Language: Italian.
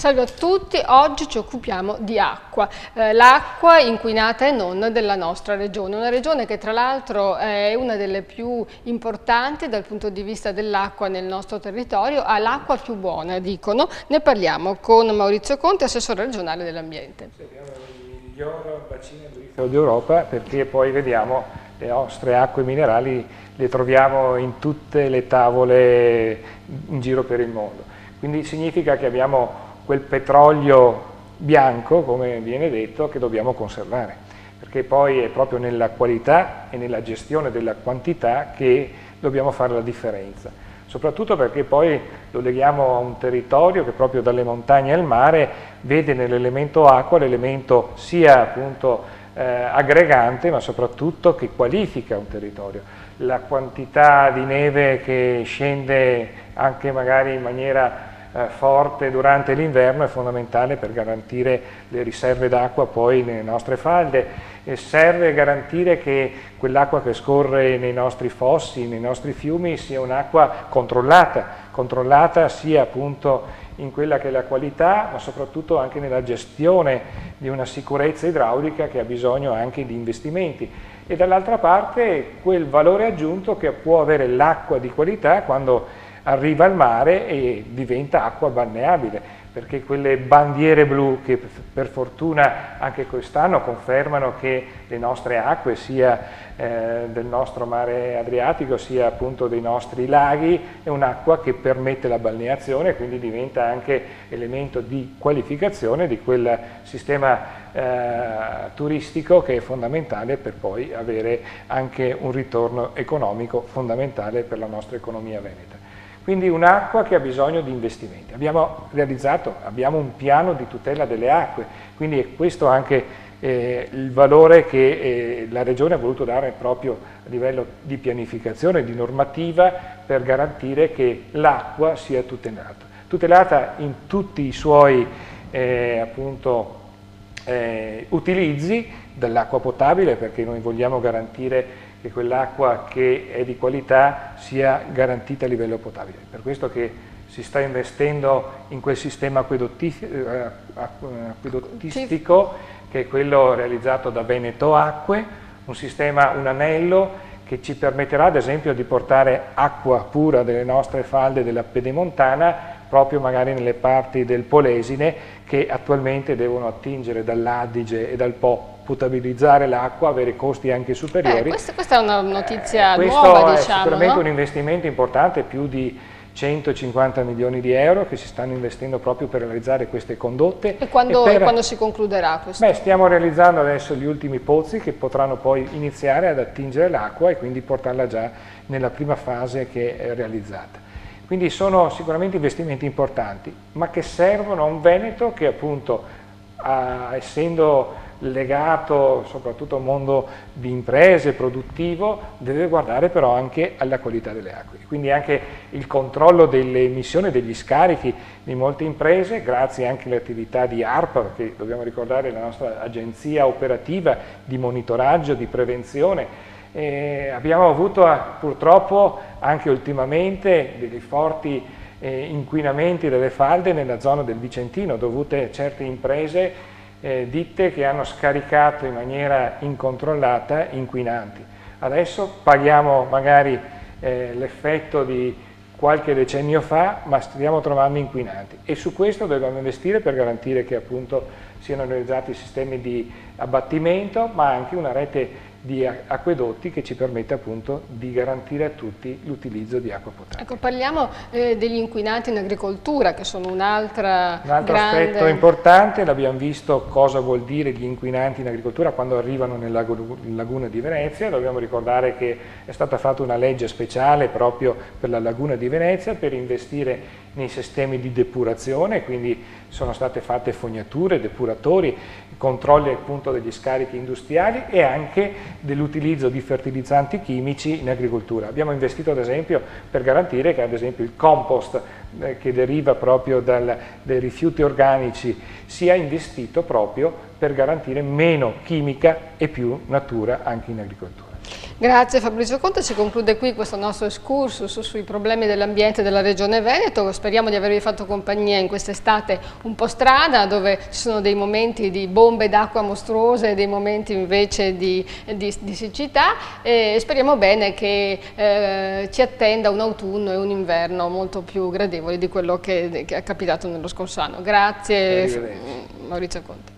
Salve a tutti, oggi ci occupiamo di acqua, l'acqua inquinata e non della nostra regione, una regione che tra l'altro è una delle più importanti dal punto di vista dell'acqua nel nostro territorio, ha l'acqua più buona, dicono. Ne parliamo con Maurizio Conte, assessore regionale dell'ambiente. Abbiamo il miglior bacino idrofilo d'Europa, perché poi vediamo le nostre acque minerali le troviamo in tutte le tavole in giro per il mondo. Quindi significa che abbiamo quel petrolio bianco, come viene detto, che dobbiamo conservare, perché poi è proprio nella qualità e nella gestione della quantità che dobbiamo fare la differenza. Soprattutto perché poi lo leghiamo a un territorio che proprio dalle montagne al mare vede nell'elemento acqua l'elemento sia appunto aggregante, ma soprattutto che qualifica un territorio. La quantità di neve che scende anche magari in maniera forte durante l'inverno è fondamentale per garantire le riserve d'acqua poi nelle nostre falde, e serve garantire che quell'acqua che scorre nei nostri fossi, nei nostri fiumi sia un'acqua controllata sia appunto in quella che è la qualità, ma soprattutto anche nella gestione di una sicurezza idraulica che ha bisogno anche di investimenti. E dall'altra parte quel valore aggiunto che può avere l'acqua di qualità quando arriva al mare e diventa acqua balneabile, perché quelle bandiere blu che per fortuna anche quest'anno confermano che le nostre acque, sia del nostro mare Adriatico sia appunto dei nostri laghi, è un'acqua che permette la balneazione e quindi diventa anche elemento di qualificazione di quel sistema turistico che è fondamentale per poi avere anche un ritorno economico fondamentale per la nostra economia veneta. Quindi un'acqua che ha bisogno di investimenti. Abbiamo un piano di tutela delle acque, quindi è questo anche il valore che la Regione ha voluto dare proprio a livello di pianificazione, di normativa, per garantire che l'acqua sia tutelata in tutti i suoi utilizzi, dall'acqua potabile, perché noi vogliamo garantire che quell'acqua che è di qualità sia garantita a livello potabile. Per questo che si sta investendo in quel sistema acquedottistico che è quello realizzato da Veneto Acque, un anello che ci permetterà ad esempio di portare acqua pura delle nostre falde della Pedemontana proprio magari nelle parti del Polesine, che attualmente devono attingere dall'Adige e dal Po, potabilizzare l'acqua, avere costi anche superiori. Questa è una notizia nuova, diciamo. Questo è sicuramente no? un investimento importante, più di 150 milioni di euro che si stanno investendo proprio per realizzare queste condotte. E quando si concluderà questo? Stiamo realizzando adesso gli ultimi pozzi che potranno poi iniziare ad attingere l'acqua e quindi portarla già nella prima fase che è realizzata. Quindi sono sicuramente investimenti importanti, ma che servono a un Veneto che appunto, essendo legato soprattutto a un mondo di imprese, produttivo, deve guardare però anche alla qualità delle acque. Quindi anche il controllo delle emissioni, degli scarichi di molte imprese, grazie anche alle attività di ARPA, perché dobbiamo ricordare la nostra agenzia operativa di monitoraggio, di prevenzione. Abbiamo avuto purtroppo anche ultimamente dei forti inquinamenti delle falde nella zona del Vicentino, dovute a certe imprese, ditte che hanno scaricato in maniera incontrollata inquinanti. Adesso paghiamo magari l'effetto di qualche decennio fa, ma stiamo trovando inquinanti e su questo dobbiamo investire per garantire che appunto siano realizzati sistemi di abbattimento, ma anche una rete di acquedotti che ci permette appunto di garantire a tutti l'utilizzo di acqua potabile. Ecco, parliamo degli inquinanti in agricoltura, che sono un altro aspetto importante. L'abbiamo visto cosa vuol dire gli inquinanti in agricoltura quando arrivano nella laguna di Venezia. Dobbiamo ricordare che è stata fatta una legge speciale proprio per la laguna di Venezia per investire nei sistemi di depurazione, quindi sono state fatte fognature, depuratori, controlli appunto degli scarichi industriali e anche dell'utilizzo di fertilizzanti chimici in agricoltura. Abbiamo investito ad esempio per garantire che ad esempio il compost che deriva proprio dai rifiuti organici sia investito proprio per garantire meno chimica e più natura anche in agricoltura. Grazie Fabrizio Conte, si conclude qui questo nostro excursus sui problemi dell'ambiente della Regione Veneto. Speriamo di avervi fatto compagnia in quest'estate un po' strana, dove ci sono dei momenti di bombe d'acqua mostruose e dei momenti invece di siccità, e speriamo bene che ci attenda un autunno e un inverno molto più gradevoli di quello che è capitato nello scorso anno. Grazie Maurizio Conte.